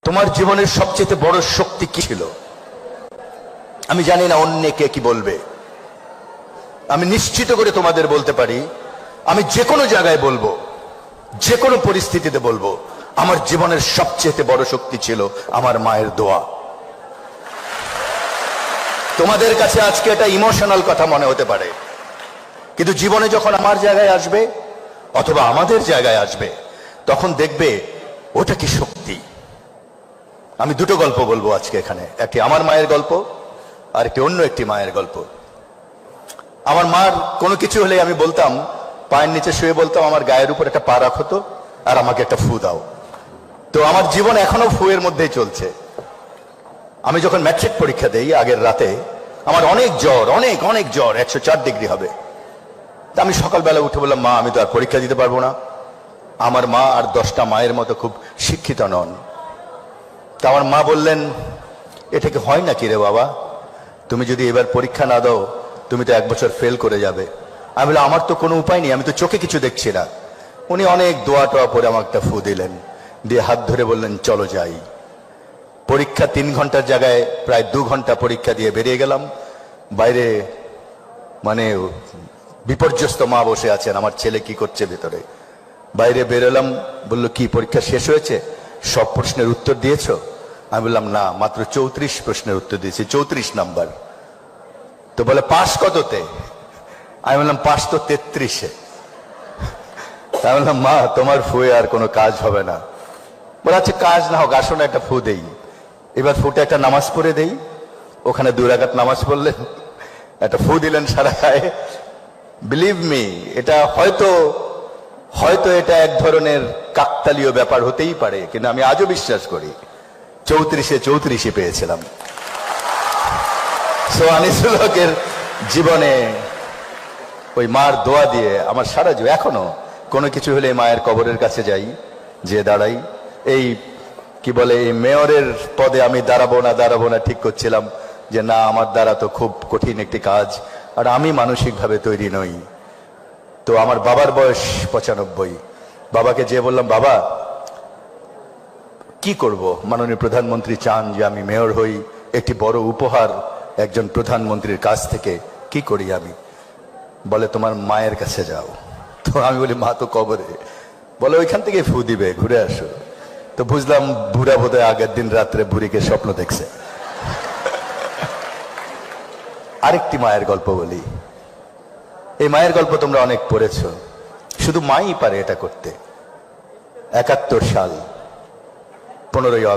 তোমার জীবনের সবচেয়ে বড় শক্তি কি ছিল? আমি জানি না অন্য কে কি বলবে। আমি নিশ্চিত করে তোমাদের বলতে পারি, আমি যে কোনো জায়গায় বলবো, যে কোনো পরিস্থিতিতে বলবো, আমার জীবনের সবচেয়ে বড় শক্তি ছিল আমার মায়ের দোয়া। তোমাদের কাছে আজকে এটা ইমোশনাল কথা মনে হতে পারে, কিন্তু জীবনে যখন আমার জায়গায় আসবে অথবা আমাদের জায়গায় আসবে, তখন দেখবে ওটা কি শক্তি। আমি দুটো গল্প বলবো আজকে এখানে, একটি আমার মায়ের গল্প আর একটি অন্য একটি মায়ের গল্প। আমার মার কোনো কিছু হলে আমি বলতাম, পায়ের নিচে শুয়ে বলতাম, আমার গায়ের উপর একটা পা রাখো তো, আর আমাকে একটা ফু দাও। তো আমার জীবন এখনো ফুয়ের মধ্যেই চলছে। আমি যখন ম্যাট্রিক পরীক্ষা দেই আগের রাতে, আমার অনেক জ্বর, অনেক অনেক জ্বর, 104 ডিগ্রি হবে। তা আমি সকালবেলা উঠে বললাম, মা আমি তো আর পরীক্ষা দিতে পারবো না। আমার মা আর 10টা মায়ের মতো খুব শিক্ষিত নন। তা আমার মা বললেন, এটা কি হয় নাকি রে বাবা, তুমি যদি এবার পরীক্ষা না দাও তুমি তো 1 বছর ফেল করে যাবে। আমি বললাম, আমার তো কোনো উপায় নেই, আমি তো চোখে কিছু দেখছি না। উনি অনেক দোয়া টোয়া পরে আমাকে একটা ফু দিলেন, দিয়ে হাত ধরে বললেন, চলো যাই। পরীক্ষা 3 ঘন্টার জায়গায় প্রায় 2 ঘন্টা পরীক্ষা দিয়ে বেরিয়ে গেলাম। বাইরে মানে বিপর্যস্ত মা বসে আছেন, আমার ছেলে কি করছে ভেতরে। বাইরে বেরোলাম, বললো, কি পরীক্ষা শেষ হয়েছে, সব প্রশ্নের উত্তর দিয়েছো? আমি বললাম, না, মাত্র 34 প্রশ্নের উত্তর দিয়েছি, 34 নাম্বার। তো বলে, পাস কততে? আমি বললাম, পাস তো 33-এ। আমি বললাম, মা তোমার ফুয়ে আর কোনো কাজ হবে না। বলে, আচ্ছা কাজ না হোক, আসলে একটা ফু দেই। এবার ফুটে একটা নামাজ পড়ে দেই। ওখানে 2 রাকাত নামাজ পড়লেন, একটা ফু দিলেন সারা গায়ে। বিলিভ মি, এটা হয়তো এটা এক ধরনের কাকতালীয় ব্যাপার হতেই পারে, কিন্তু আমি আজও বিশ্বাস করি 34-এ পেয়েছিলাম। সো আনিসুল হকের জীবনে ওই মার দোয়া দিয়ে আমার সারা জীবন, এখনো কোনো কিছু হলে মায়ের কবরের কাছে যাই, যে দাঁড়াই। এই কি বলে, এই মেয়রের পদে আমি দাঁড়াবো না ঠিক করছিলাম, যে না, আমার দ্বারা তো খুব কঠিন একটি কাজ, আর আমি মানসিকভাবে তৈরি নই। তো আমার বাবার বয়স 95। বাবাকে যে বললাম, বাবা কি করব, মাননীয় প্রধানমন্ত্রী চান যে আমি মেয়র হই, একটি বড় উপহার একজন প্রধানমন্ত্রীর কাছ থেকে, কি করি আমি? বলে, তোমার মায়ের কাছে যাও। তো আমি বলি, মা তো কবরে। বলে, ওইখান থেকে ফু দিবে, ঘুরে আসো। তো বুঝলাম বুড়া বোধহয় আগের দিন রাত্রে বুড়িকে স্বপ্ন দেখছে। আরেকটি মায়ের গল্প বলি। এই মায়ের গল্প তোমরা অনেক পড়েছ, শুধু মাই পারে এটা করতে। 71 সাল 15ই আগস্ট।